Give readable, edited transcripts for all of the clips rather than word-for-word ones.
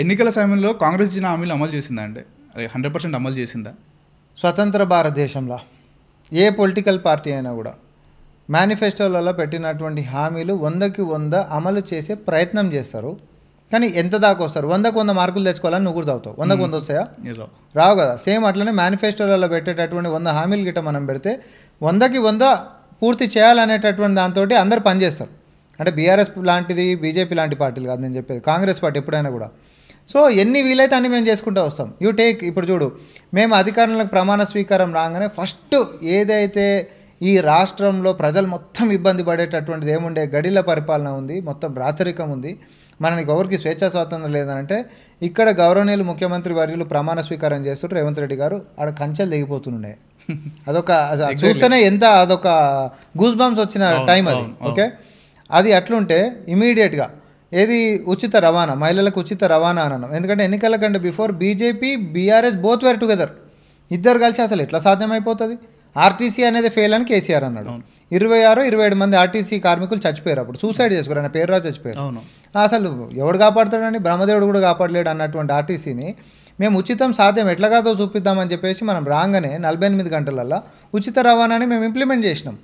ఎన్నికల సమయంలో కాంగ్రెస్ ఇచ్చిన హామీలు అమలు చేసిందా అంటే 100% అమలు చేసిందా? స్వతంత్ర భారతదేశంలో ఏ పొలిటికల్ పార్టీ అయినా కూడా మేనిఫెస్టోలలో పెట్టినటువంటి హామీలు 100కి 100 అమలు చేసే ప్రయత్నం చేస్తారు. కానీ ఎంత దాకా వస్తారు? 100కి 100 మార్కులు తెచ్చుకోవాలని నువ్వు కూడా చదువుతావు. 100కి 100 వస్తాయా? రావు కదా. సేమ్ అట్లనే మేనిఫెస్టోలలో పెట్టేటటువంటి 100 హామీలు గిట్ట మనం పెడితే 100కి 100 పూర్తి చేయాలనేటటువంటి దాంతో అందరు పనిచేస్తారు. అంటే బీఆర్ఎస్ లాంటిది, బీజేపీ లాంటి పార్టీలు కాదు నేను చెప్పేది, కాంగ్రెస్ పార్టీ ఎప్పుడైనా కూడా. సో ఎన్ని వీలైతే అన్ని మేము చేసుకుంటూ వస్తాం. యూ టేక్, ఇప్పుడు చూడు, మేము అధికారంలోకి ప్రమాణ స్వీకారం రాగానే ఫస్ట్ ఏదైతే ఈ రాష్ట్రంలో ప్రజలు మొత్తం ఇబ్బంది పడేటటువంటిది ఏముండే, గడిల పరిపాలన ఉంది, మొత్తం రాచరికం ఉంది, మనకి ఎవరికి స్వేచ్ఛా స్వాతంత్రం లేదనంటే ఇక్కడ గౌరవనీయులు ముఖ్యమంత్రి వర్యులు ప్రమాణ స్వీకారం చేస్తారు రేవంత్ రెడ్డి గారు, ఆడ కంచెలు దిగిపోతున్నాయి. అదొక చూస్తేనే ఎంత అదొక గూస్ బంప్స్ వచ్చిన టైం అది. ఓకే, అది అట్లుంటే ఇమీడియట్గా ఏది ఉచిత రవాణా, మహిళలకు ఉచిత రవాణా అనను. ఎందుకంటే ఎన్నికల కంటే before BJP BRS both wear together, ఇద్దరు కలిసి అసలు ఎట్లా సాధ్యమైపోతుంది? ఆర్టీసీ అనేది ఫెయిల్ అని కేసీఆర్ అన్నాడు. 26-27 మంది ఆర్టీసీ కార్మికులు చచ్చిపోయారు, అప్పుడు సూసైడ్ చేసుకోరు, ఆయన పేరు రాజు చచ్చిపోయారు. అసలు ఎవడు కాపాడుతాడని, బ్రహ్మదేవుడు కూడా కాపాడలేడు అన్నటువంటి ఆర్టీసీని మేము ఉచితం సాధ్యం ఎట్లా కాదో చూపిద్దామని చెప్పేసి మనం రాగానే 48 గంటలల్లో ఉచిత రవాణాని మేము ఇంప్లిమెంట్ చేసినాం.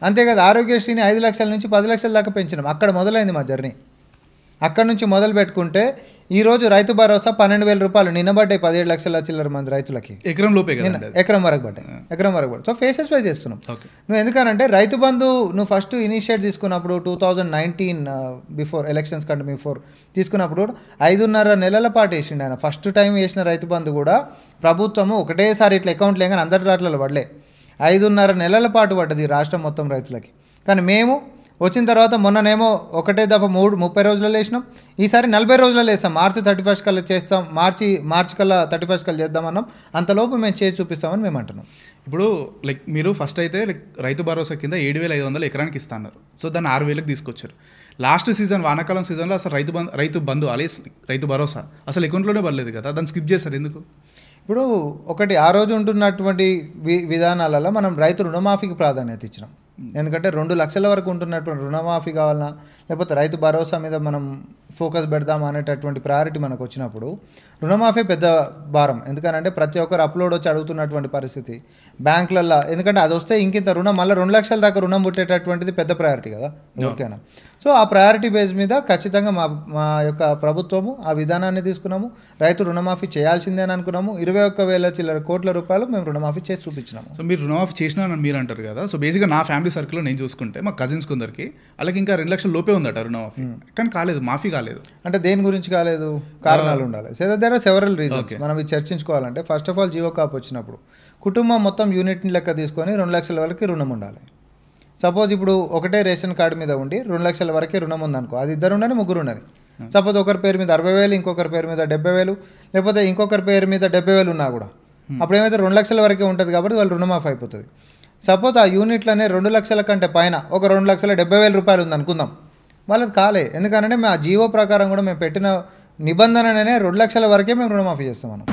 అంతేకాదు ఆరోగ్యశ్రీని 5 లక్షల నుంచి 10 లక్షల దాకా పెంచినాం. అక్కడ మొదలైంది మా జర్నీ. అక్కడ నుంచి మొదలు పెట్టుకుంటే ఈరోజు రైతు భరోసా 12,000 రూపాయలు నిన్నబడ్డాయి 17 లక్షల చిల్లర మంది రైతులకి. ఎకరం లోపే, ఎకరం వరకు పడ్డాయి, ఎకరం వరకు పడ్డాయి. సో ఫేసెస్ వైజ్ చేస్తున్నాం. నువ్వు ఎందుకనంటే రైతు బంధు నువ్వు ఫస్ట్ ఇనిషియేట్ తీసుకున్నప్పుడు 2019 బిఫోర్ ఎలక్షన్స్ కంటే బిఫోర్ తీసుకున్నప్పుడు 5.5 నెలల పాటు వేసిండు ఆయన. ఫస్ట్ టైం వేసిన రైతు బంధు కూడా ప్రభుత్వము ఒకటేసారి ఇట్లా అకౌంట్ లేక అందరి దాంట్లో పడలే, 5.5 నెలల పాటు పడ్డది రాష్ట్రం మొత్తం రైతులకి. కానీ మేము వచ్చిన తర్వాత మొన్ననేమో ఒకటే దఫా 30 రోజులలో వేసినాం, ఈసారి 40 రోజులలో వేస్తాం. మార్చి 31 కల్లా చేస్తాం, మార్చి కల్లా 31 కల్లా చేద్దామన్నాం. అంతలోపు మేము చేసి చూపిస్తామని మేము అంటున్నాం. ఇప్పుడు మీరు ఫస్ట్ అయితే రైతు భరోసా కింద 7,500 ఎకరానికి ఇస్తున్నారు. సో దాన్ని 6,000కి తీసుకొచ్చారు. లాస్ట్ సీజన్ వానాకాలం సీజన్లో అసలు రైతు బంధు అలే రైతు భరోసా అసలు అకౌంట్లోనే పడలేదు కదా, దాన్ని స్కిప్ చేస్తారు ఎందుకు? ఇప్పుడు ఒకటి ఆ రోజు ఉంటున్నటువంటి విధానాలలో మనం రైతు రుణమాఫీకి ప్రాధాన్యత ఇచ్చినాం. ఎందుకంటే 2 లక్షల వరకు ఉంటున్నటువంటి రుణమాఫీ కావాలన్నా లేకపోతే రైతు భరోసా మీద మనం ఫోకస్ పెడదాం అనేటటువంటి ప్రయారిటీ మనకు వచ్చినప్పుడు రుణమాఫీ పెద్ద భారం. ఎందుకనంటే ప్రతి ఒక్కరు అప్లోడ్ వచ్చి అడుగుతున్నటువంటి పరిస్థితి బ్యాంకులలో. ఎందుకంటే అది వస్తే ఇంకింత రుణం మళ్ళీ 2 లక్షల దాకా రుణం పుట్టేటటువంటిది పెద్ద ప్రయారిటీ కదా ఎవరికైనా. సో ఆ ప్రయారిటీ బేస్ మీద ఖచ్చితంగా మా యొక్క ప్రభుత్వము ఆ విధానాన్ని తీసుకున్నాము. రైతు రుణమాఫీ చేయాల్సిందే అని అనుకున్నాము. 21,000 చిల్లర కోట్ల రూపాయలు మేము రుణమాఫీ చేసి చూపించినాము. సో మీరు రుణమాఫీ చేసినారని మీరు అంటారు కదా. సో బేసిక్గా నా ఫ్యామిలీ సర్కిల్లో నేను చూసుకుంటే మా కజిన్స్ కొందరికి అలాగే ఇంకా 2 లక్షల లోపే ఉందట రుణమాఫీ, కానీ కాలేదు, మాఫీ కాలేదు. అంటే దేని గురించి కాలేదు? కారణాలు ఉండాలి. So there are several reasons. మనం ఇది చర్చించుకోవాలంటే ఫస్ట్ ఆఫ్ ఆల్ జియో కాప్ వచ్చినప్పుడు కుటుంబం మొత్తం యూనిట్ని లెక్క తీసుకొని 2 లక్షల వరకు రుణం ఉండాలి. సపోజ్ ఇప్పుడు ఒకటే రేషన్ కార్డు మీద ఉండి 2 లక్షల వరకే రుణం ఉందనుకో, అది ఇద్దరు ఉండని ముగ్గురు ఉండని. సపోజ్ ఒకరి పేరు మీద 60,000, ఇంకొకరి పేరు మీద 70,000, లేకపోతే ఇంకొకరి పేరు మీద 70,000 ఉన్నా కూడా అప్పుడు ఏమైతే 2 లక్షల వరకే ఉంటుంది కాబట్టి వాళ్ళు రుణమాఫీ అయిపోతుంది. సపోజ్ ఆ యూనిట్లనే 2 లక్షల కంటే పైన ఒక 2,70,000 రూపాయలు ఉంది అనుకుందాం, వాళ్ళది కాలే. ఎందుకంటే మేము ఆ జీవో ప్రకారం కూడా మేము పెట్టిన నిబంధననే 2 లక్షల వరకే మేము రుణమాఫీ చేస్తాం మనం.